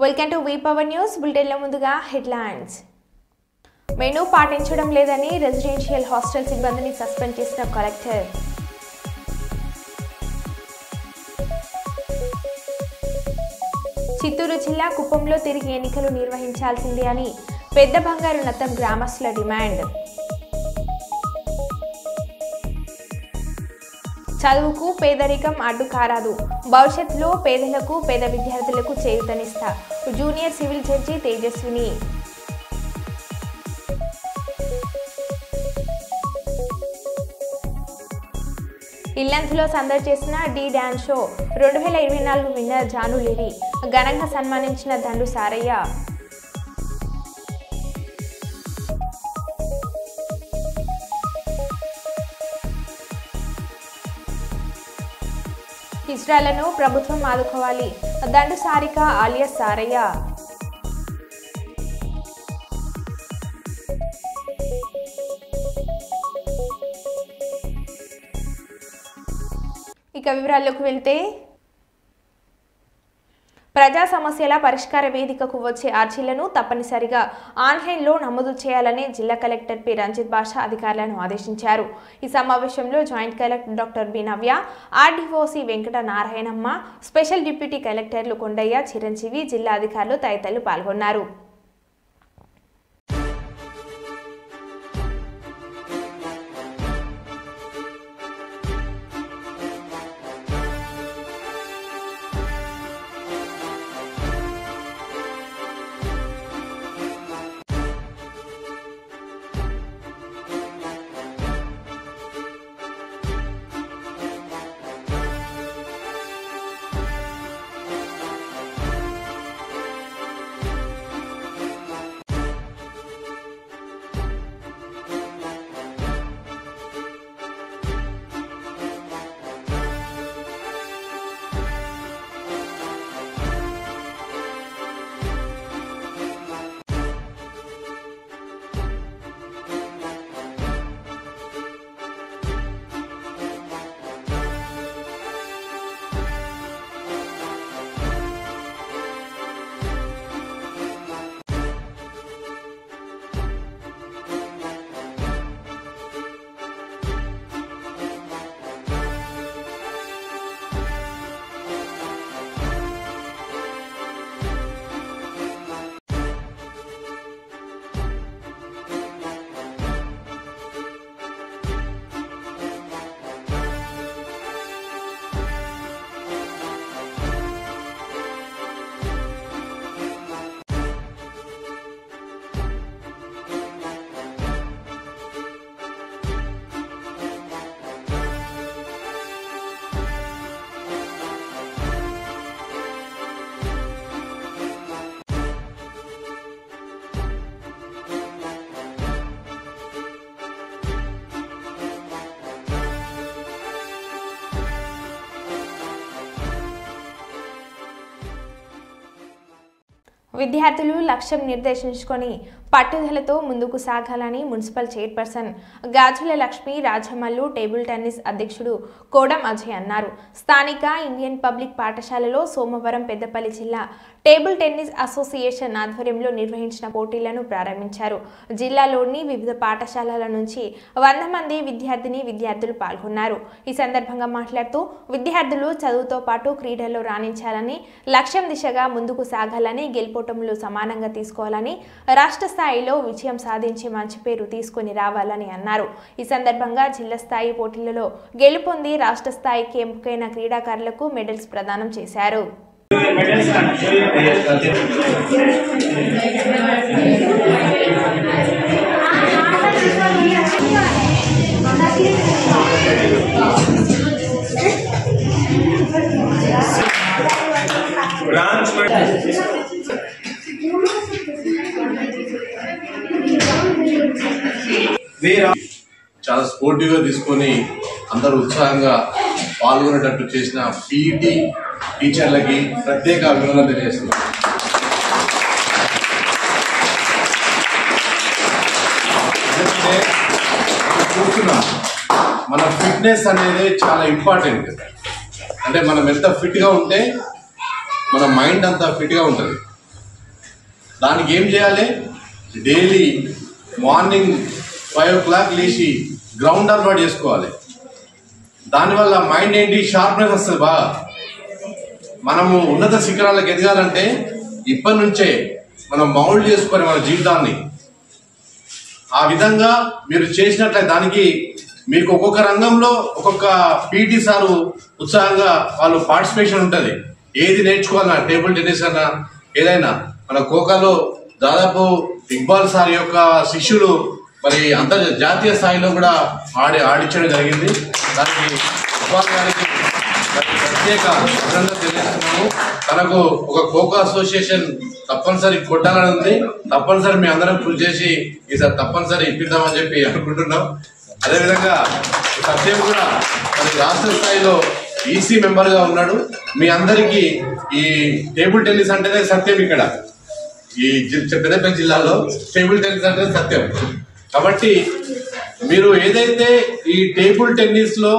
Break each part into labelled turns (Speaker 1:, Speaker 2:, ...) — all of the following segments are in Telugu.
Speaker 1: Welcome to V power news బులెటిన్ల ముందుగా హెడ్లైన్స్. మెనూ పాటించడం లేదని రెసిడెన్షియల్ హాస్టల్ సిబ్బందిని సస్పెండ్ చేసిన కలెక్టర్. చిత్తూరు జిల్లా కుప్పంలో తిరిగి ఎన్నికలు నిర్వహించాల్సిందే అని పెద్ద బంగారు నత్తం గ్రామస్తుల డిమాండ్. చదువుకు పేదరికం అడ్డు కారాదు, భవిష్యత్తులో పేదలకు పేద విద్యార్థులకు చేయూతనిస్తా జూనియర్ సివిల్ జడ్జి తేజస్విని. ఇల్లంతులో సందడి చేసిన D dance show 2024 winner Janu Lyri ఘనంగా సన్మానించిన దండు సారయ్య. హిజ్రాలను ప్రభుత్వం ఆదుకోవాలి, దండు సారిక ఆలియాస్ సారయ్య. ఇక వివరాల్లోకి వెళ్తే, ప్రజా సమస్యల పరిష్కార వేదికకు వచ్చే అర్జీలను తప్పనిసరిగా ఆన్లైన్లో నమోదు చేయాలని జిల్లా కలెక్టర్ పి రంజిత్ బాషా అధికారులను ఆదేశించారు. ఈ సమావేశంలో జాయింట్ కలెక్టర్ డాక్టర్ బి నవ్య, ఆర్డీఓసి వెంకట నారాయణమ్మ, స్పెషల్ డిప్యూటీ కలెక్టర్లు కొండయ్య, చిరంజీవి, జిల్లా అధికారులు తదితరులు పాల్గొన్నారు. విద్యార్థులు లక్ష్యం నిర్దేశించుకొని పట్టుదలతో ముందుకు సాగాలని మున్సిపల్ చైర్పర్సన్ గాజుల లక్ష్మి రాజమల్లు టేబుల్ టెన్నిస్ అధ్యక్షుడు కోడం అజయ్ అన్నారు. స్థానిక ఇండియన్ పబ్లిక్ పాఠశాలలో సోమవారం పెద్దపల్లి జిల్లా టేబుల్ టెన్నిస్ అసోసియేషన్ ఆధ్వర్యంలో నిర్వహించిన పోటీలను ప్రారంభించారు. జిల్లాలోని వివిధ పాఠశాలల నుంచి 100 మంది విద్యార్థులు పాల్గొన్నారు. ఈ సందర్భంగా మాట్లాడుతూ విద్యార్థులు చదువుతో పాటు క్రీడల్లో రాణించాలని, లక్ష్యం దిశగా ముందుకు సాగాలని, గెలుపోటములు సమానంగా తీసుకోవాలని, రాష్ట్ర స్థాయిలో విజయం సాధించి మంచి పేరు తీసుకుని రావాలని అన్నారు. ఈ సందర్భంగా జిల్లా స్థాయి పోటీలలో గెలుపొంది రాష్ట్ర స్థాయికి ఎంపికైన క్రీడాకారులకు మెడల్స్ ప్రదానం చేశారు.
Speaker 2: చాలా స్పోర్టివ్ గా తీసుకొని అందరూ ఉత్సాహంగా పాల్గొనేటట్టు చేసిన పీఈటీ టీచర్లకి ప్రత్యేక అభినందనలు తెలియజేస్తున్నాం. చూస్తున్నాం మన ఫిట్నెస్ అనేది చాలా ఇంపార్టెంట్. అంటే మనం ఎంత ఫిట్గా ఉంటే మన మైండ్ అంతా ఫిట్గా ఉంటుంది. దానికి ఏం చేయాలి, డైలీ మార్నింగ్ 5 o'clock లేచి గ్రౌండ్ అలవాటు చేసుకోవాలి. దానివల్ల మైండ్ ఏంటి, షార్ప్నెస్ వస్తుంది. బాగా మనము ఉన్నత శిఖరాలకు ఎదగాలంటే ఇప్పటి నుంచే మనం మౌల్డ్ చేసుకొని మన జీవితాన్ని ఆ విధంగా మీరు చేసినట్లయితే దానికి మీకు ఒక్కొక్క రంగంలో ఒక్కొక్క పీటీ సారు ఉత్సాహంగా వాళ్ళు పార్టిసిపేషన్ ఉంటుంది. ఏది నేర్చుకోవాలన్నా, టేబుల్ టెన్నిస్ అన్నా ఏదైనా. మన ఖోఖోలో దాదాపు ఇక్బాల్ సార్ యొక్క శిష్యులు మరి అంతర్జాతీయ స్థాయిలో కూడా ఆడించడం జరిగింది. దానికి ఇక్బాల్ గారికి ప్రత్యేక అభినందనలు తెలియజేస్తున్నాము. తనకు ఒక ఖోఖో అసోసియేషన్ తప్పనిసరి కొట్టాలని ఉంది. తప్పనిసరి మీ అందరం కృషి చేసి ఈసారి తప్పనిసరి ఇప్పిద్దామని చెప్పి అనుకుంటున్నాం. అదేవిధంగా సత్యం కూడా మరి రాష్ట్ర స్థాయిలో ఈసీ మెంబర్ గా ఉన్నాడు. మీ అందరికీ ఈ టేబుల్ టెన్నిస్ అంటేనే సత్యం. ఇక్కడ ఈ పెద్దపల్లి జిల్లాలో టేబుల్ టెన్నిస్ అంటే సత్యం. కాబట్టి మీరు ఏదైతే ఈ టేబుల్ టెన్నిస్ లో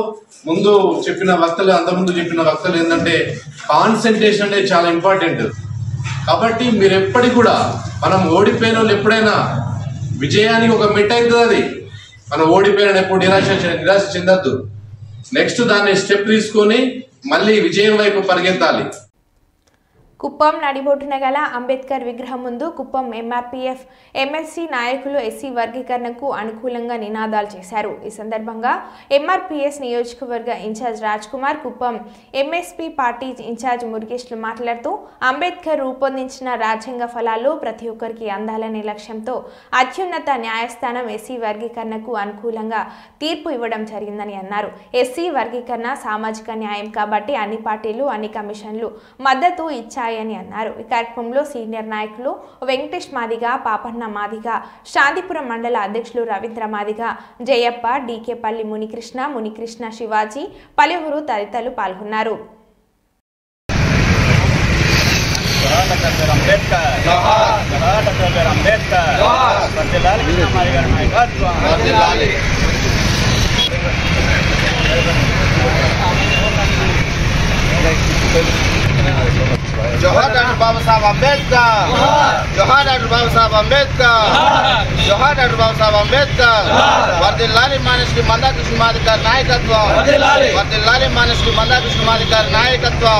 Speaker 2: ముందు చెప్పిన వక్తలు, అంతకుముందు చెప్పిన వక్తలు ఏంటంటే కాన్సన్ట్రేషన్ అనేది చాలా ఇంపార్టెంట్. కాబట్టి మీరు ఎప్పటికి కూడా మనం ఓడిపోయిన వాళ్ళు ఎప్పుడైనా విజయానికి ఒక మెట్ అవుతుంది. అది మనం ఓడిపోయిన ఎప్పుడు నిరాశ చెందద్దు. నెక్స్ట్ దాన్ని స్టెప్ తీసుకొని మళ్ళీ విజయం వైపు పరిగెత్తాలి.
Speaker 1: కుప్పం నడిబొట్టున గల అంబేద్కర్ విగ్రహం ముందు కుప్పం ఎంఆర్పీఎఫ్ ఎంఎస్సీ నాయకులు ఎస్సీ వర్గీకరణకు అనుకూలంగా నినాదాలు చేశారు. ఈ సందర్భంగా ఎంఆర్పీఎస్ నియోజకవర్గ in-charge Raj Kumar, Kuppam MSP party in-charge మురుగేష్లు మాట్లాడుతూ అంబేద్కర్ రూపొందించిన రాజ్యాంగ ఫలాలు ప్రతి ఒక్కరికి అందాలనే లక్ష్యంతో అత్యున్నత న్యాయస్థానం ఎస్సీ వర్గీకరణకు అనుకూలంగా తీర్పు ఇవ్వడం జరిగిందని అన్నారు. ఎస్సీ వర్గీకరణ సామాజిక న్యాయం కాబట్టి అన్ని పార్టీలు, అన్ని కమిషన్లు మద్దతు ఇచ్చాయని అన్నారు. ఈ కార్యక్రమంలో సీనియర్ నాయకులు వెంకటేష్ మాదిగ, పాపన్న మాదిగ, శాంతిపురం మండల అధ్యక్షులు రవీంద్ర మాదిగ, జయప్ప, డీకేపల్లి మునికృష్ణ, శివాజీ, పలువురు తదితరులు పాల్గొన్నారు.
Speaker 3: जोहार डॉक्टर बाबा साहब अम्बेडकर, जोहार डॉक्टर बाबा साहब अम्बेडकर, जोहार डॉक्टर बाबा साहब अम्बेडकर. वर्दिल्लाली मानस की मंदाकृष्ण मादिकर नायकत्వం, वर्दिल्लाली मानस की मंदाकृष्ण मादिकर नायकत्వం.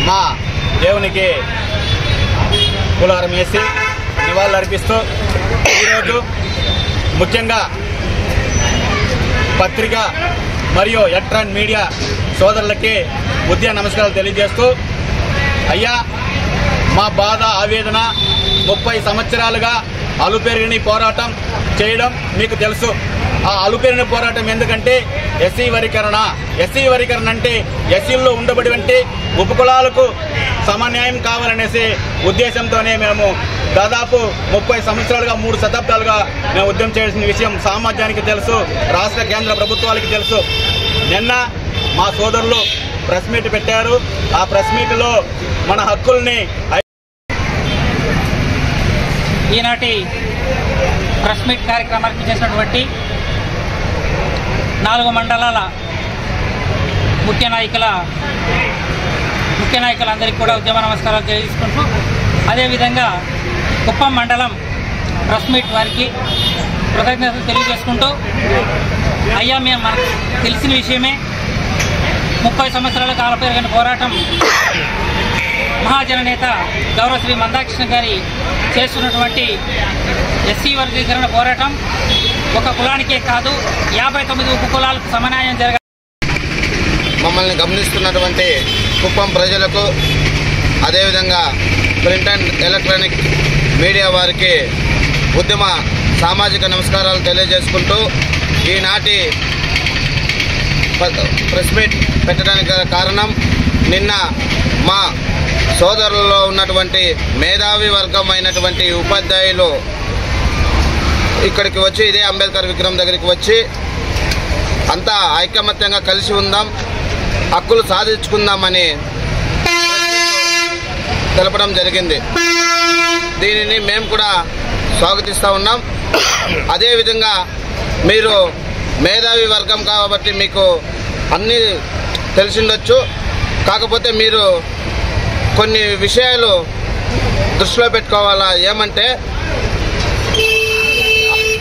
Speaker 3: మా దేవునికి కులారం వేసి నివాళులు అర్పిస్తూ ఈరోజు ముఖ్యంగా పత్రిక మరియు ఎలక్ట్రానిక్ మీడియా సోదరులకి ఉదయ నమస్కారాలు తెలియజేస్తూ, అయ్యా మా బాధ ఆవేదన 30 సంవత్సరాలుగా అలుపెరిగిన పోరాటం చేయడం మీకు తెలుసు. ఆ అలుపెరిగిన పోరాటం ఎందుకంటే ఎస్సీ వర్గీకరణ అంటే ఎస్సీల్లో ఉండబడి ఉపకులాలకు సమన్యాయం కావాలనేసి ఉద్దేశంతోనే మేము దాదాపు 30 సంవత్సరాలుగా 3 శతాబ్దాలుగా మేము ఉద్యమం చేసిన విషయం సమాజానికి తెలుసు, రాష్ట్ర కేంద్ర ప్రభుత్వాలకి తెలుసు. నిన్న మా సోదరులు ప్రెస్ మీట్ పెట్టారు. ఆ ప్రెస్ మీట్లో మన హక్కుల్ని
Speaker 4: ఈనాటి ప్రెస్ మీట్ కార్యక్రమానికి చేసినటువంటి 4 మండలాల ముఖ్య నాయకులందరికీ కూడా ఉద్యమ నమస్కారాలు తెలియజేసుకుంటూ, అదేవిధంగా కుప్పం మండలం ప్రెస్ మీట్ వారికి కృతజ్ఞతలు తెలియజేసుకుంటూ, అయ్యా మేము మనకు తెలిసిన విషయమే 30 సంవత్సరాల కాల పెరిగిన పోరాటం మహాజన నేత గౌరవ శ్రీ మందాకృష్ణ గారి చేస్తున్నటువంటి ఎస్సీ వర్గీకరణ పోరాటం ఒక కులానికే కాదు 59 ఉపకులాలకు సమన్యాయం జరగాలి.
Speaker 3: మమ్మల్ని గమనిస్తున్నటువంటి కుప్పం ప్రజలకు, అదేవిధంగా ప్రింట్ అండ్ ఎలక్ట్రానిక్ మీడియా వారికి ఉద్యమ సామాజిక నమస్కారాలు తెలియజేసుకుంటూ, ఈనాటి ప్రెస్ మీట్ పెట్టడానికి కారణం నిన్న మా సోదరులలో ఉన్నటువంటి మేధావి వర్గం అయినటువంటి ఉపాధ్యాయులు ఇక్కడికి వచ్చి ఇదే అంబేద్కర్ విగ్రహం దగ్గరికి వచ్చి అంతా ఐకమత్యంగా కలిసి ఉందాం, హక్కులు సాధించుకుందామని తెలపడం జరిగింది. దీనిని మేము కూడా స్వాగతిస్తూ ఉన్నాం. అదేవిధంగా మీరు మేధావి వర్గం కాబట్టి మీకు అన్నీ తెలిసిండొచ్చు. కాకపోతే మీరు
Speaker 5: కొన్ని విషయాలు దృష్టిలో పెట్టుకోవాలా. ఏమంటే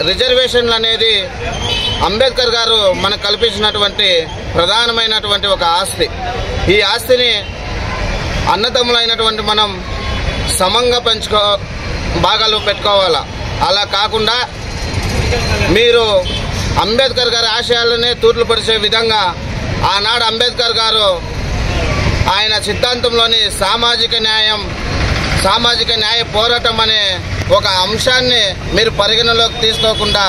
Speaker 5: రిజర్వేషన్లు అనేది అంబేద్కర్ గారు మనకు కల్పించినటువంటి ప్రధానమైనటువంటి ఒక ఆస్తి. ఈ ఆస్తిని అన్నదమ్ములైనటువంటి మనం సమంగా భాగాలు పెట్టుకోవాలా. అలా కాకుండా మీరు అంబేద్కర్ గారి ఆశయాలనే తూర్లుపరిచే విధంగా ఆనాడు అంబేద్కర్ గారు ఆయన సిద్ధాంతంలోని సామాజిక న్యాయ పోరాటం అనే ఒక అంశాన్ని మీరు పరిగణలోకి తీసుకోకుండా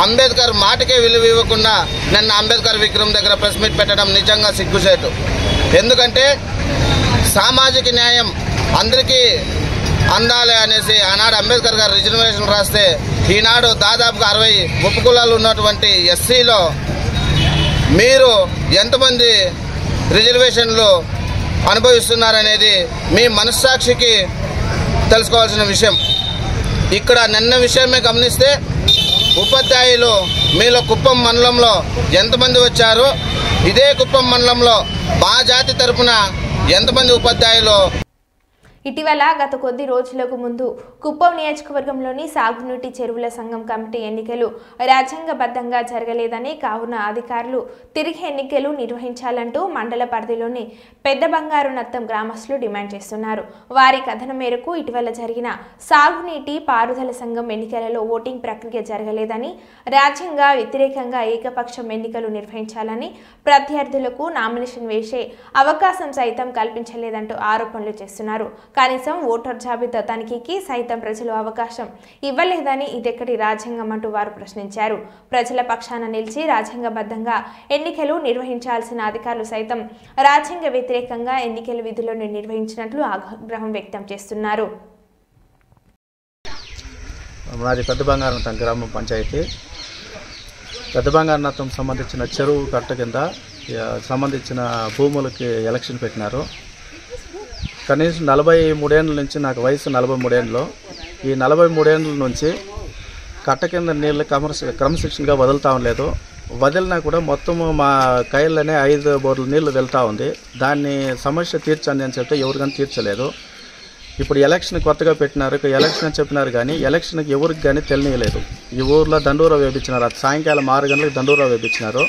Speaker 5: అంబేద్కర్ మాటకే విలువ ఇవ్వకుండా నిన్న అంబేద్కర్ విగ్రహం దగ్గర ప్రెస్ మీట్ పెట్టడం నిజంగా సిగ్గుచేటు. ఎందుకంటే సామాజిక న్యాయం అందరికీ అందాలి అనేసి ఆనాడు అంబేద్కర్ గారు రిజర్వేషన్ రాస్తే ఈనాడు దాదాపుగా 60 ఉపకులాలు ఉన్నటువంటి ఎస్సీలో మీరు ఎంతమంది రిజర్వేషన్లు అనుభవిస్తున్నారనేది మీ మనస్సాక్షికి తెలుసుకోవాల్సిన విషయం. ఇక్కడ నిన్న విషయమే గమనిస్తే ఉపాధ్యాయులు మీలో కుప్పం మండలంలో ఎంతమంది వచ్చారు, ఇదే కుప్పం మండలంలో మా జాతి తరపున ఎంతమంది ఉపాధ్యాయులు.
Speaker 1: ఇటీవల గత కొద్ది రోజులకు ముందు కుప్పం నియోజకవర్గంలోని సాగునీటి చెరువుల సంఘం కమిటీ ఎన్నికలు రాజ్యాంగబద్ధంగా జరగలేదని, కావున అధికారులు తిరిగి ఎన్నికలు నిర్వహించాలంటూ మండల పరిధిలోని పెద్ద బంగారు నత్తం గ్రామస్తులు డిమాండ్ చేస్తున్నారు. వారి కథనం మేరకు ఇటీవల జరిగిన సాగునీటి పారుదల సంఘం ఎన్నికలలో ఓటింగ్ ప్రక్రియ జరగలేదని, రాజ్యాంగ వ్యతిరేకంగా ఏకపక్షం ఎన్నికలు నిర్వహించాలని, ప్రత్యర్థులకు నామినేషన్ వేసే అవకాశం సైతం కల్పించలేదంటూ ఆరోపణలు చేస్తున్నారు. కనీసం ఓటర్ జాబితా తనిఖీకి సైతం ప్రజలు అవకాశం ఇవ్వలేదని ఇదెక్కడి రాజ్యాంగం అంటూ వారు ప్రశ్నించారు. ప్రజల పక్షాన నిలిచి రాజ్యాంగబద్ధంగా ఎన్నికలు నిర్వహించాల్సిన అధికారులు సైతం రాజ్యాంగ వ్యతిరేకంగా ఎన్నికల విధులను నిర్వహించినట్లు ఆగ్రహం వ్యక్తం చేస్తున్నారు.
Speaker 6: మాది పెద్ద బంగారనత్తం గ్రామ పంచాయతీ. పెద్ద బంగారనత్తం సంబంధించిన చెరువు కట్ట కింద సంబంధించిన భూములకి ఎలక్షన్ పెట్టినారు. కనీసం 43 ఏళ్ళ నుంచి, నాకు వయసు 43 ఏళ్ళు, ఈ 43 ఏళ్ళ నుంచి కట్ట కింద నీళ్ళు క్రమశిక్షణగా వదులుతా లేదు. వదిలినా కూడా మొత్తము మా కైళ్ళనే 5 బోర్లు నీళ్లు వెళ్తూ ఉంది. దాన్ని సమస్య తీర్చండి అని చెప్తే ఎవరు కానీ తీర్చలేదు. ఇప్పుడు ఎలక్షన్ కొత్తగా పెట్టినారు, ఎలక్షన్ అని చెప్పినారు కానీ ఎలక్షన్కి ఎవరికి కానీ తెలియలేదు. ఈ ఊర్లో దండూరా వేపించినారు. సాయంకాలం 6 గంటలకు దండూరా వేపించినారు.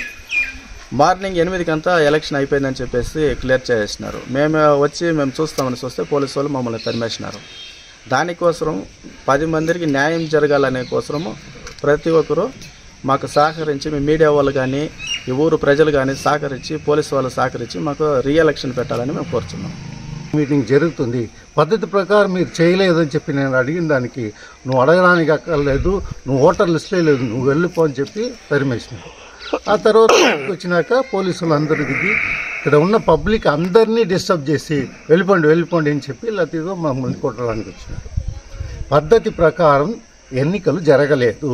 Speaker 6: మార్నింగ్ 8 ఎలక్షన్ అయిపోయిందని చెప్పేసి క్లియర్ చేసేసినారు. మేము చూస్తామని చూస్తే పోలీసు వాళ్ళు మమ్మల్ని తరిమేసినారు. దానికోసం 10 మందికి న్యాయం జరగాలనే కోసము ప్రతి ఒక్కరూ మాకు సహకరించి, మీ మీడియా వాళ్ళు కానీ ఈ ఊరు ప్రజలు కానీ సహకరించి, పోలీసు వాళ్ళు సహకరించి మాకు రీఎలక్షన్ పెట్టాలని మేము కోరుతున్నాం.
Speaker 7: మీటింగ్ జరుగుతుంది, పద్ధతి ప్రకారం మీరు చేయలేదని చెప్పి నేను అడిగిన దానికి నువ్వు అడగడానికి అక్కర్లేదు, నువ్వు ఓటర్ లిస్టులో లేదు, నువ్వు వెళ్ళిపో అని చెప్పి తరిమేసినారు. ఆ తర్వాత వచ్చినాక పోలీసులు అందరూ దిగి ఇక్కడ ఉన్న పబ్లిక్ అందరినీ డిస్టర్బ్ చేసి వెళ్ళిపోండి అని చెప్పి లతీదో మమ్మల్ని కొట్టడానికి వచ్చినారు. పద్ధతి ప్రకారం ఎన్నికలు జరగలేదు.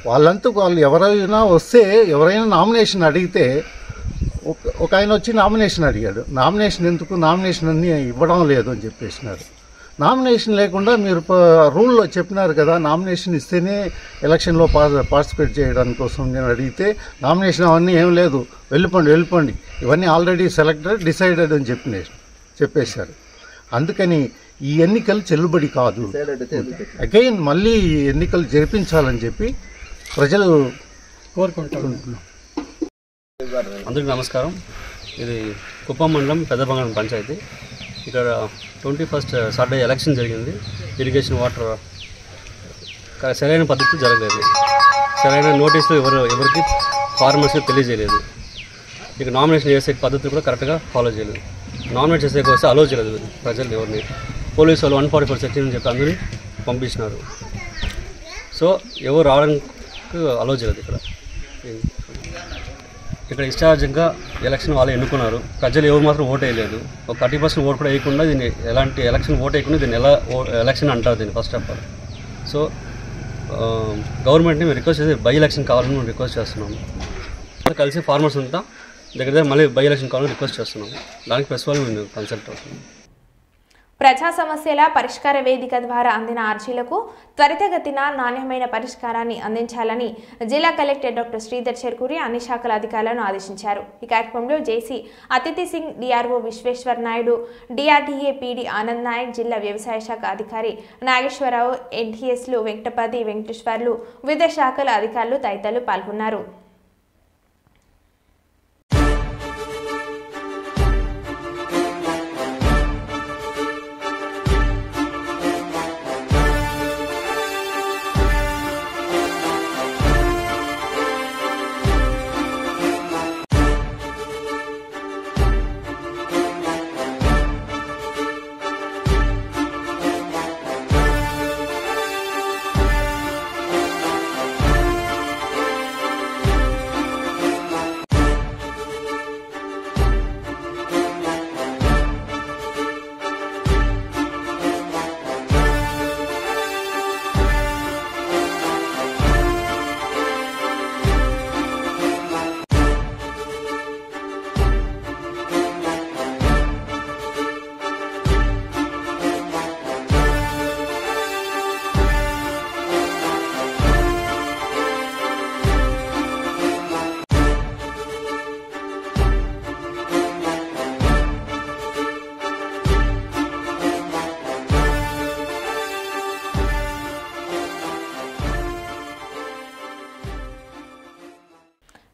Speaker 7: వాళ్ళు ఎవరైనా వస్తే, ఎవరైనా నామినేషన్ అడిగితే ఒక ఆయన వచ్చి నామినేషన్ అడిగాడు. నామినేషన్ ఎందుకు, నామినేషన్ అన్నీ ఇవ్వడం లేదు అని చెప్పేసినారు. నామినేషన్ లేకుండా మీరు రూల్లో చెప్పినారు కదా, నామినేషన్ ఇస్తేనే ఎలక్షన్లో పార్టిసిపేట్ చేయడానికి కోసం నేను అడిగితే నామినేషన్ అవన్నీ ఏం లేదు, వెళ్ళిపోండి ఇవన్నీ ఆల్రెడీ సెలెక్టెడ్, డిసైడెడ్ అని చెప్పేశారు. అందుకని ఈ ఎన్నికలు చెల్లుబడి కాదు. అగైన్ మళ్ళీ ఎన్నికలు జరిపించాలని చెప్పి ప్రజలు కోరుకుంటున్నాం.
Speaker 8: అందరికీ నమస్కారం. ఇది కుప్పం మండలం పెద్ద బంగారం పంచాయతీ. ఇక్కడ 21st సాటర్డే ఎలక్షన్ జరిగింది. ఇరిగేషన్ వాటర్ సరైన పద్ధతి జరగలేదు. సరైన నోటీసులు ఎవరికి ఫార్మర్స్కి తెలియజేయలేదు. ఇక నామినేషన్ చేసే పద్ధతి కూడా కరెక్ట్గా ఫాలో చేయలేదు. నామినేట్ చేసే వస్తే అలో చేయలేదు ప్రజలు ఎవరిని. పోలీసు వాళ్ళు 144 సెక్షన్ అని చెప్పి అందరినీ పంపించినారు. సో ఎవరు రావడానికి అలో చేయలేదు. ఇక్కడ ఇష్టార్జంగా ఎలక్షన్ వాళ్ళు ఎన్నుకున్నారు. ప్రజలు ఎవరు మాత్రం ఓటు వేయలేదు. ఒక 30% ఓటు కూడా వేయకుండా దీన్ని ఎలాంటి ఎలక్షన్ ఓటు వేయకుండా దీన్ని ఎలా ఎలక్షన్ అంటారు దీన్ని ఫస్ట్ ఆఫ్ ఆల్. సో గవర్నమెంట్ని మేము రిక్వెస్ట్ చేసి బై ఎలక్షన్ కావాలని మేము రిక్వెస్ట్ చేస్తున్నాము. కలిసి ఫార్మర్స్ అంతా దగ్గర మళ్ళీ బై ఎలక్షన్ కావాలని రిక్వెస్ట్ చేస్తున్నాము. దానికి ప్రెస్ వాళ్ళు మేము కన్సల్ట్ అవుతున్నాం.
Speaker 1: ప్రజా సమస్యల పరిష్కార వేదిక ద్వారా అందిన అర్జీలకు త్వరితగతిన నాణ్యమైన పరిష్కారాన్ని అందించాలని జిల్లా కలెక్టర్ డాక్టర్ శ్రీధర్ చెర్కూరి అన్ని శాఖల అధికారులను ఆదేశించారు. ఈ కార్యక్రమంలో JC Aditi Singh, DRO Vishweshwar Naidu, DRDA PD Anand Naik, జిల్లా వ్యవసాయ శాఖ అధికారి నాగేశ్వరరావు, ఎన్టీఎస్లు వెంకటపతి, వెంకటేశ్వర్లు, వివిధ శాఖల అధికారులు తదితరులు పాల్గొన్నారు.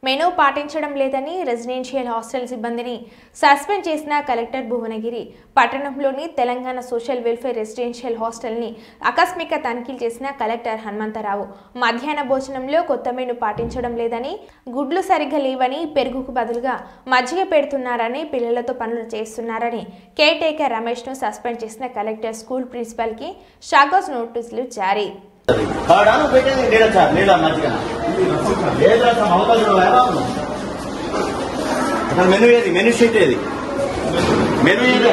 Speaker 1: మెనూ పాటించడం లేదని రెసిడెన్షియల్ హాస్టల్ సిబ్బందిని సస్పెండ్ చేసిన కలెక్టర్ భువనగిరి. పట్టణంలోని తెలంగాణ సోషల్ వెల్ఫేర్ రెసిడెన్షియల్ హాస్టల్ని ఆకస్మిక తనిఖీలు చేసిన కలెక్టర్ హనుమంతరావు మధ్యాహ్న భోజనంలో కొత్త మెనూ పాటించడం లేదని, గుడ్లు సరిగ్గా లేవని, పెరుగుకు బదులుగా మజ్జిగ పెడుతున్నారని, పిల్లలతో పనులు చేస్తున్నారని కేర్ టేకర్ రమేష్ను సస్పెండ్ చేసిన కలెక్టర్ స్కూల్ ప్రిన్సిపల్కి షాగోస్ నోటీసులు జారీ.
Speaker 9: మెనూ ఏది? మెనూ షీట్ ఏది? మెనూ ఏది?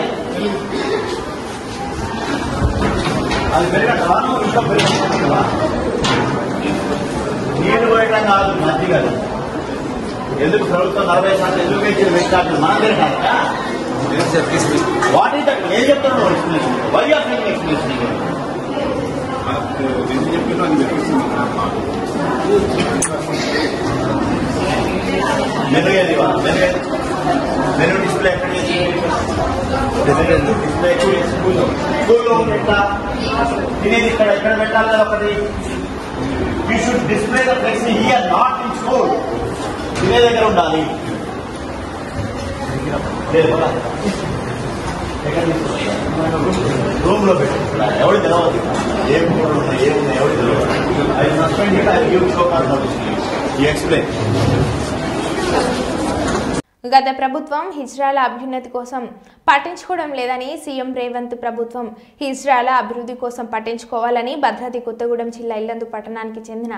Speaker 9: అది పెరిగట్టవా? ఇంకా పెరిగట్టవా? నీళ్లు పోయటం కాదు, మధ్య కాదు. ఎందుకు ప్రభుత్వం 40% ఎడ్యుకేషన్ పెట్టాలి? మనం తిరగాక వాట్ ఈస్ దట్? ఏం చెప్తున్నావు explanation? Why are making explanation? Menu ఏది? మెనూ డిస్ప్లే ఎక్కడ డిస్ప్లే స్కూల్లో పెట్టా తినేది ఇక్కడ ఎక్కడ పెట్టాలి కదా ఒకటి. You should display the flexi here, not in school. తినే దగ్గర ఉండాలి. రూమ్ లో పెట్టి ఎవరు తెలవదు, ఏం ఫోటోలు ఉన్నాయి, ఏమున్నాయి, ఎవరు తెలవదు. I suspend, I give show confirmation. You explain.
Speaker 1: గత ప్రభుత్వం హిజ్రాల అభ్యున్నతి కోసం పట్టించుకోవడం లేదని సీఎం రేవంత్ ప్రభుత్వం హిజ్రాల అభివృద్ధి కోసం పట్టించుకోవాలని భద్రాద్రి కొత్తగూడెం జిల్లా ఇల్లందు పట్టణానికి చెందిన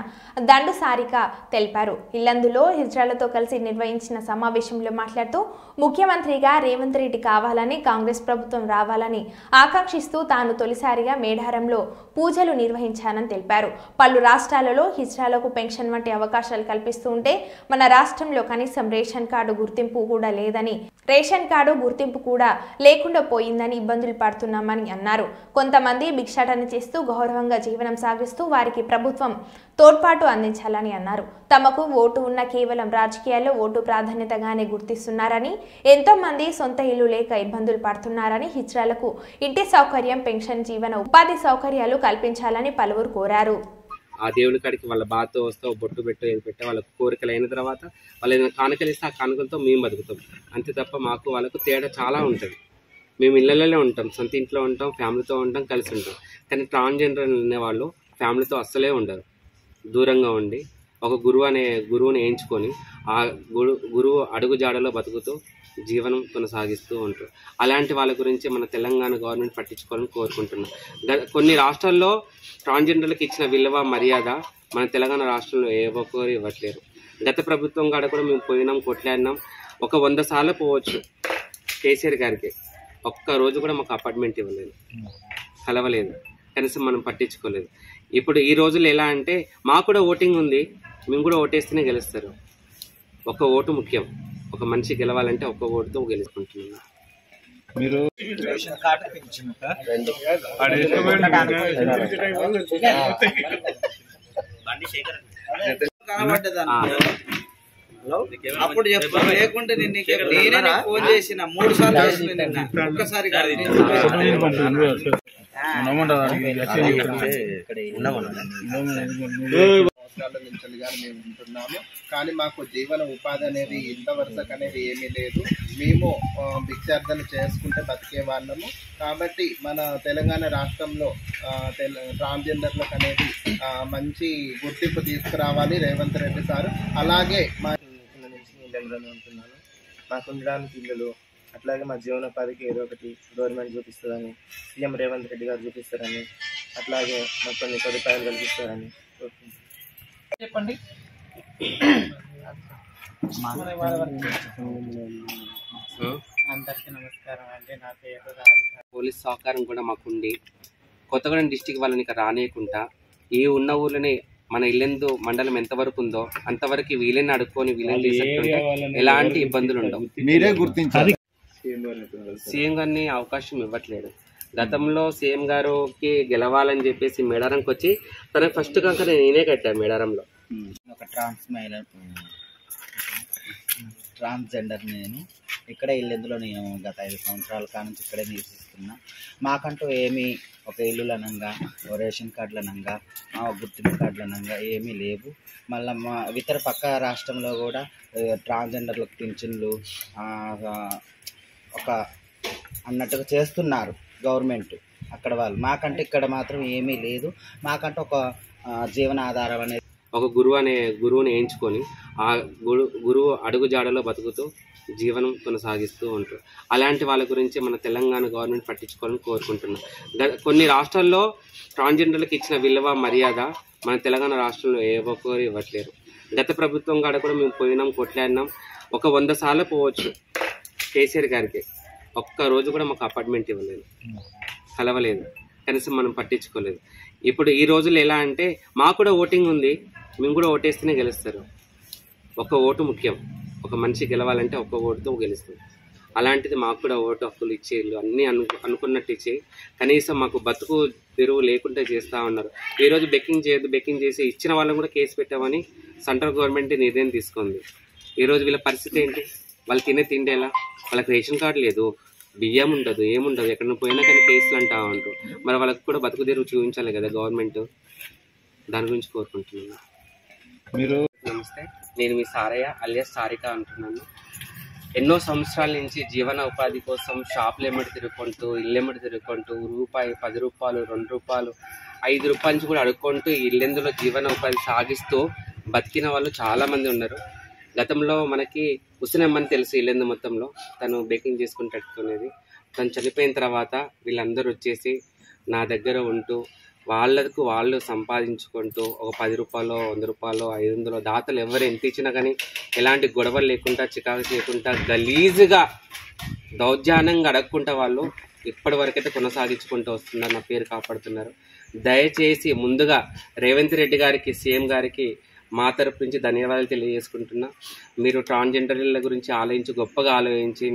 Speaker 1: దండు సారిక తెలిపారు. ఇల్లందులో హిజ్రాలతో కలిసి నిర్వహించిన సమావేశంలో మాట్లాడుతూ ముఖ్యమంత్రిగా రేవంత్ రెడ్డి కావాలని, కాంగ్రెస్ ప్రభుత్వం రావాలని ఆకాంక్షిస్తూ తాను తొలిసారిగా మేడారంలో పూజలు నిర్వహించానని తెలిపారు. పలు రాష్ట్రాలలో హిజ్రాలకు పెన్షన్ వంటి అవకాశాలు కల్పిస్తూ ఉంటే మన రాష్ట్రంలో కనీసం రేషన్ కార్డు గుర్తింపు కూడా లేదని, రేషన్ కార్డు గుర్తింపు కూడా లేకుండా పోయిందని ఇబ్బందులు పడుతున్నామని అన్నారు. కొంతమంది భిక్షాటన చేస్తూ గౌరవంగా జీవనం సాగిస్తూ వారికి ప్రభుత్వం తోడ్పాటు అందించాలని అన్నారు. తమకు ఓటు ఉన్న కేవలం రాజకీయాల్లో ఓటు ప్రాధాన్యతగానే గుర్తిస్తున్నారని, ఎంతో మంది సొంత ఇల్లు లేక ఇబ్బందులు పడుతున్నారని, హిజ్రాలకు ఇంటి సౌకర్యం, పెన్షన్, జీవన ఉపాధి సౌకర్యాలు కల్పించాలని పలువురు కోరారు.
Speaker 10: ఆ దేవుని కాడికి వాళ్ళ బాధతో వస్తే బొట్టు పెట్టు ఏది పెట్టే వాళ్ళ కోరికలు అయిన తర్వాత వాళ్ళు ఏదైనా కానుకలు ఇస్తే ఆ కానుకలతో మేము బతుకుతాం. అంతే తప్ప మాకు వాళ్ళకు తేడా చాలా ఉంటుంది. మేము ఇళ్ళలోనే ఉంటాం, సొంత ఇంట్లో ఉంటాం, ఫ్యామిలీతో ఉంటాం, కలిసి ఉంటాం. కానీ ట్రాన్స్జెండర్ అనేవాళ్ళు ఫ్యామిలీతో అస్సలే ఉండరు. దూరంగా ఉండి ఒక గురువుని వేయించుకొని ఆ గురువు అడుగుజాడలో బతుకుతూ జీవనం కొనసాగిస్తూ ఉంటారు. అలాంటి వాళ్ళ గురించి మన తెలంగాణ గవర్నమెంట్ పట్టించుకోవాలని కోరుకుంటున్నాం. కొన్ని రాష్ట్రాల్లో ట్రాన్స్జెండర్లకు ఇచ్చిన విలువ, మర్యాద మన తెలంగాణ రాష్ట్రంలో ఏ ఒక్కరు ఇవ్వట్లేరు. గత ప్రభుత్వం కాడ కూడా మేము పోయినాం, కొట్లాడినాం. 100 సార్లు పోవచ్చు కేసీఆర్ గారికి, ఒక్కరోజు కూడా మాకు అపార్ట్మెంట్ ఇవ్వలేదు, కలవలేదు, కనీసం మనం పట్టించుకోలేదు. ఇప్పుడు ఈ రోజులు ఎలా అంటే మాకు కూడా ఓటింగ్ ఉంది, మేము కూడా ఓటేస్తేనే గెలుస్తారు. ఒక ఓటు ముఖ్యం. ఒక మనిషి గెలవాలంటే ఒక్క ఓటుతో గెలుచుకుంటున్నాం.
Speaker 11: మీరు
Speaker 12: రేషన్ కార్డు పెంచింది అప్పుడు చెప్పు లేకుంటే నేనే ఫోన్ చేసిన 3 సార్లు చేసిన ఒక్కసారి
Speaker 13: మేము ఉంటున్నాము. కానీ మాకు జీవన ఉపాధి అనేది ఇంత వరుసకు అనేది ఏమీ లేదు. మేము భిక్షార్థన చేసుకుంటే బతికే వాళ్ళము. కాబట్టి మన తెలంగాణ రాష్ట్రంలో ట్రాన్స్జెండర్లకు అనేది మంచి గుర్తింపు తీసుకురావాలి రేవంత్ రెడ్డి సార్. అలాగే మా
Speaker 14: ఇళ్ళలోనే ఉంటున్నాను. మాకు ఉండడానికి ఇల్లులు, అట్లాగే మా జీవనోపాధికి ఏదో ఒకటి గవర్నమెంట్ చూపిస్తుందని, సీఎం రేవంత్ రెడ్డి గారు చూపిస్తారని, అట్లాగే మాకు కొన్ని సదుపాయాలు కల్పిస్తారని
Speaker 4: చెప్పండి.
Speaker 14: అందరికీ నమస్కారం అండి. నా పేరు
Speaker 10: పోలీస్ సహకారం కూడా మాకుండి కొత్తగూడెం డిస్టిక్ వాళ్ళని ఇక్కడ రానియకుండా ఈ ఉన్న ఊళ్ళని మన ఇల్లెందు మండలం ఎంతవరకు ఉందో అంతవరకు వీళ్ళని అడుక్కొని వీళ్ళని చేసేటుంటే ఎలాంటి ఇబ్బందులు ఉండవు.
Speaker 11: మీరే గుర్తించాలి.
Speaker 10: సీఎం గారిని అవకాశం ఇవ్వట్లేదు. గతంలో సీఎం గారికి గెలవాలని చెప్పేసి మేడారంకి వచ్చి తనకు ఫస్ట్ కంకర నేనే కట్టాను మేడారంలో.
Speaker 12: ఒక ట్రాన్స్జెండర్ నేను ఇక్కడే ఇల్లెందులో నేను గత 5 సంవత్సరాల కానుంచి ఇక్కడే నివసిస్తున్నా. మాకంటూ ఏమీ ఒక ఇల్లులనంగా, రేషన్ కార్డులనంగా, గుర్తింపు కార్డులనంగా ఏమీ లేవు. మళ్ళీ మా ఇతర పక్క రాష్ట్రంలో కూడా ట్రాన్స్జెండర్లకు పింఛన్లు ఒక అన్నట్టుగా చేస్తున్నారు గవర్నమెంట్ అక్కడ వాళ్ళు. మాకంటే ఇక్కడ మాత్రం ఏమీ లేదు. మాకంటే ఒక జీవనాధారం అనేది
Speaker 10: ఒక గురువుని వేయించుకొని ఆ గురువు అడుగు జాడలో బతుకుతూ జీవనం కొనసాగిస్తూ ఉంటారు. అలాంటి వాళ్ళ గురించి మన తెలంగాణ గవర్నమెంట్ పట్టించుకోవాలని కోరుకుంటున్నాం. కొన్ని రాష్ట్రాల్లో ట్రాన్స్జెండర్లకు ఇచ్చిన విలువ మర్యాద మన తెలంగాణ రాష్ట్రంలో ఏ ఒక్కరు ఇవ్వట్లేరు. గత ప్రభుత్వం కాడ కూడా మేము పోయినాం, కొట్లాడినాం. ఒక 100 సార్లు పోవచ్చు కేసీఆర్ గారికి. ఒక్క రోజు కూడా మాకు అపార్ట్మెంట్ ఇవ్వలేదు, కలవలేదు, కనీసం మనం పట్టించుకోలేదు. ఇప్పుడు ఈ రోజుల్లో ఎలా అంటే మాకు కూడా ఓటింగ్ ఉంది, మేము కూడా ఓటేస్తేనే గెలుస్తారు. ఒక ఓటు ముఖ్యం. ఒక మనిషి గెలవాలంటే ఒక్క ఓటుతో గెలుస్తుంది. అలాంటిది మాకు కూడా ఓటు హక్కులు ఇచ్చేళ్ళు అన్నీ అనుకున్నట్టు ఇచ్చి కనీసం మాకు బతుకు తెరువు లేకుండా చేస్తూ ఉన్నారు. ఈరోజు బెక్కింగ్ చేయొద్దు, బెక్కింగ్ చేసి ఇచ్చిన వాళ్ళని కూడా కేసు పెట్టామని సెంట్రల్ గవర్నమెంట్ నిర్ణయం తీసుకుంది. ఈరోజు వీళ్ళ పరిస్థితి ఏంటి? వాళ్ళు తినే తిండి ఎలా? వాళ్ళకి రేషన్ కార్డు లేదు, బియ్యం ఉండదు, ఏముండదు. ఎక్కడ పోయినా కానీ కేసులు అంటా ఉంటారు. మరి వాళ్ళకి కూడా బతుకు తెరువు చూపించాలి కదా గవర్నమెంట్. దాని గురించి కోరుకుంటున్నాను.
Speaker 11: మీరు
Speaker 10: నమస్తే, నేను మీ సారయ్య అలియాస్ సారిక అంటున్నాను. ఎన్నో సంవత్సరాల నుంచి జీవన ఉపాధి కోసం షాపులు ఎమ్మడి తిరుగుకుంటూ, ఇల్లు ఎమ్మడి తిరుగుకుంటూ, రూపాయి, 10 రూపాయలు, 2 రూపాయలు, 5 రూపాయల నుంచి కూడా అడుక్కుంటూ ఇల్లెందులో జీవన ఉపాధి సాగిస్తూ బతికిన వాళ్ళు చాలామంది ఉన్నారు. గతంలో మనకి హుస్సేనమ్మని తెలుసు ఇల్లెందు మొత్తంలో, తను బేకింగ్ చేసుకుని పెట్టుకునేది. తను చనిపోయిన తర్వాత వీళ్ళందరూ వచ్చేసి నా దగ్గర ఉంటూ వాళ్ళకు వాళ్ళు సంపాదించుకుంటూ ఒక 10 రూపాయలు, 100 రూపాయలు, 500 దాతలు ఎవరు ఎంత ఇచ్చినా కానీ ఎలాంటి గొడవలు లేకుండా, చికాకు చేయకుండా, గలీజుగా దౌర్జన్యంగా అడగకుండా వాళ్ళు ఇప్పటి వరకైతే కొనసాగించుకుంటూ వస్తున్నారు, నా పేరు కాపాడుతున్నారు. దయచేసి ముందుగా రేవంత్ రెడ్డి గారికి, సీఎం గారికి మా తరపు నుంచి ధన్యవాదాలు తెలియజేసుకుంటున్నా. మీరు ట్రాన్స్జెండర్ల గురించి ఆలోచించి, గొప్పగా ఆలోచించి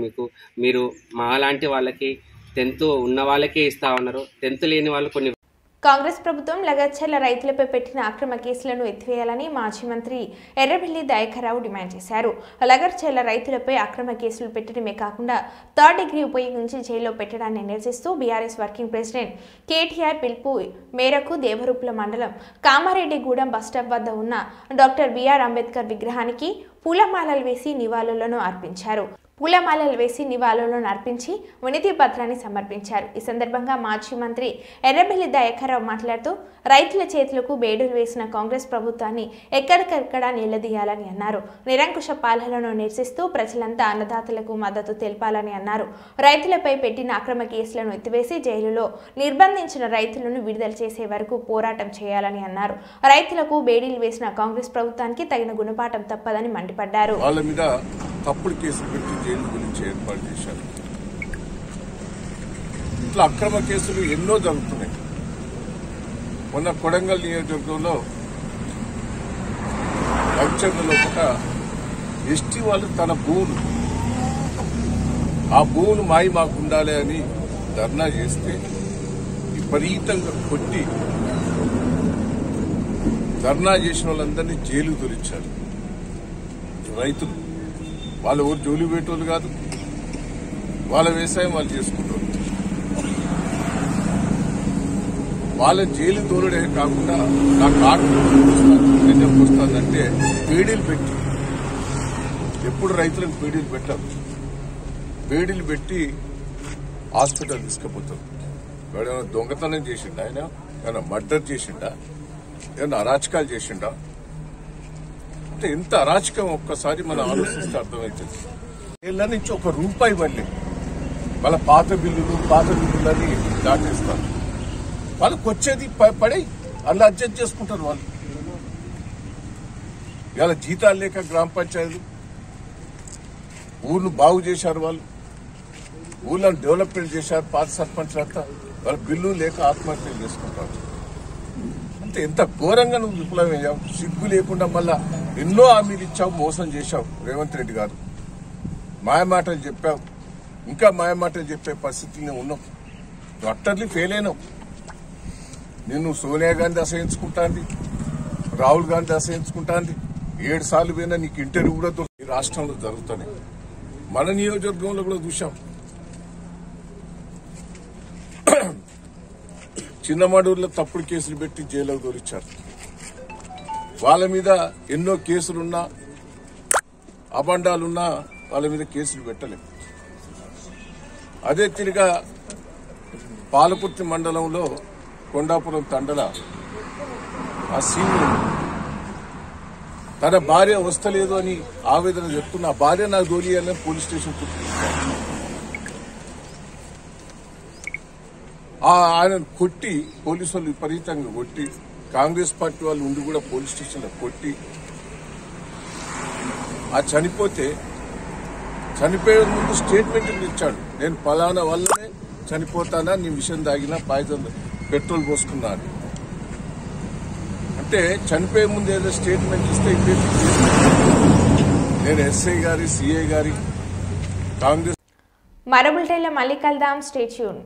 Speaker 10: మీరు మాలాంటి వాళ్ళకి 10th ఉన్న వాళ్ళకే ఇస్తా ఉన్నారు. 10th లేని వాళ్ళు కొన్ని.
Speaker 1: కాంగ్రెస్ ప్రభుత్వం లగచర్ల రైతులపై పెట్టిన అక్రమ కేసులను ఎత్తివేయాలని మాజీ మంత్రి ఎర్రబెల్లి దయాకర్రావు డిమాండ్ చేశారు. లగచర్ల రైతులపై అక్రమ కేసులు పెట్టడమే కాకుండా 3rd డిగ్రీ ఉపయోగించి జైల్లో పెట్టడాన్ని నిరసిస్తూ బీఆర్ఎస్ వర్కింగ్ ప్రెసిడెంట్ కేటీఆర్ పిలుపు మేరకు దేవరూపుల మండలం కామారెడ్డిగూడెం బస్టాప్ వద్ద ఉన్న డాక్టర్ బిఆర్ అంబేద్కర్ విగ్రహానికి పూలమాలలు వేసి నివాళులను అర్పించారు. పూలమాలలు వేసి నివాళులను అర్పించి వినతి పత్రాన్ని సమర్పించారు. ఈ సందర్భంగా మాజీ మంత్రి ఎర్రబెల్లి దయాకర్రావు మాట్లాడుతూ రైతుల చేతులకు బేడులు వేసిన కాంగ్రెస్ ప్రభుత్వాన్ని ఎక్కడికక్కడ నిలదీయాలని అన్నారు. నిరంకుశ పాలనను నిరసిస్తూ ప్రజలంతా అన్నదాతలకు మద్దతు తెలపాలని అన్నారు. రైతులపై పెట్టిన అక్రమ కేసులను ఎత్తివేసి జైలులో నిర్బంధించిన రైతులను విడుదల చేసే వరకు పోరాటం చేయాలని అన్నారు. రైతులకు బేడీలు వేసిన కాంగ్రెస్ ప్రభుత్వానికి తగిన గుణపాఠం తప్పదని మండిపడ్డారు.
Speaker 15: తప్పుడు కేసులు పెట్టి జైలు గురించి ఏర్పాటు చేశారు. ఇట్లా అక్రమ కేసులు ఎన్నో జరుగుతున్నాయి. మొన్న కొడంగల్ నియోజకవర్గంలో లంచంలో ఒక ఎస్టీ వాళ్ళు తన భూములు ఆ భూములు మాకు ఉండాలి అని ధర్నా చేస్తే విపరీతంగా కొట్టి ధర్నా చేసిన వాళ్ళందరినీ జైలుకు తొలిచారు. రైతులు వాళ్ళ ఊరు జోలి పెట్టేవాళ్ళు కాదు, వాళ్ళ వ్యవసాయం వాళ్ళు చేసుకుంటారు. వాళ్ళ జైలు తోలుడే కాకుండా నా కార్డు ఎందుకు వస్తుందంటే పేడీలు పెట్టి, ఎప్పుడు రైతులకు పేడీలు పెట్టారు, పేడీలు పెట్టి హాస్పిటల్ తీసుకుపోతారు. ఏమైనా దొంగతనం చేసిండా, ఆయన ఏమైనా మర్డర్ చేసిండా, ఏమైనా అరాచకాలు చేసిండా? అంటే ఎంత అరాచకం ఒక్కసారి మనం ఆలోచిస్తే అర్థమవుతుంది. వీళ్ళ నుంచి ₹1 ఇవ్వండి, వాళ్ళ పాత బిల్లులని దాటేస్తారు. వాళ్ళకి వచ్చేది పడి అలా అడ్జస్ట్ చేసుకుంటారు. వాళ్ళు ఇవాళ జీతాలు లేక గ్రామ పంచాయతీలు ఊర్ను బాగు చేశారు, వాళ్ళు ఊళ్ళని డెవలప్మెంట్ చేశారు. పాత సర్పంచ్లంతా వాళ్ళ బిల్లు లేక ఆత్మహత్యలు చేసుకుంటారు. అంటే ఎంత ఘోరంగా నువ్వు విప్లవం అయ్యావు. సిగ్గు లేకుండా మళ్ళా ఎన్నో హామీలు ఇచ్చావు, మోసం చేశావు రేవంత్ రెడ్డి గారు. మాయమాటలు చెప్పావు, ఇంకా మాయమాటలు చెప్పే పరిస్థితుల్లో ఉన్నావు. నువ్వు అట్టర్లీ ఫెయిల్ అయినావు. నిన్ను సోనియా గాంధీ అసహించుకుంటాంది, రాహుల్ గాంధీ అసహించుకుంటాంది. 7 సార్లు పోయినా నీకు ఇంటర్వ్యూ కూడా ఈ రాష్ట్రంలో జరుగుతున్నాయి. మన నియోజకవర్గంలో కూడా చూశాం. చిన్నమడూరులో తప్పుడు కేసులు పెట్టి జైలుకు తోలిచ్చారు. వాళ్ళ మీద ఎన్నో కేసులున్నా, అబండాలున్నా వాళ్ళ మీద కేసులు పెట్టలేదు. అదే తిరిగా పాలకుర్తి మండలంలో కొండాపురం తండల ఆ సీనియర్ తన భార్య వస్తలేదు అని ఆవేదన చెప్తున్న ఆ భార్య నాకు దోలియాలని పోలీస్ స్టేషన్ ఆయన కొట్టి, పోలీసు వాళ్ళు విపరీతంగా కొట్టి, కాంగ్రెస్ పార్టీ వాళ్ళు ఉండి కూడా పోలీస్ స్టేషన్లో కొట్టి, ఆ చనిపోయే ముందు స్టేట్మెంట్ ఇచ్చాడు. నేను ఫలానా వల్లనే చనిపోతానా, నీ విషయం తాగినా, పాయిజన్ పెట్రోల్ పోసుకున్నాను అంటే చనిపోయే ముందు ఏదో స్టేట్మెంట్ ఇస్తే నేను ఎస్ఐ గారి, సిఐ గారి, కాంగ్రెస్.
Speaker 1: మరో బులెటిన్లో మళ్ళీ కలుద్దాం. Stay tune.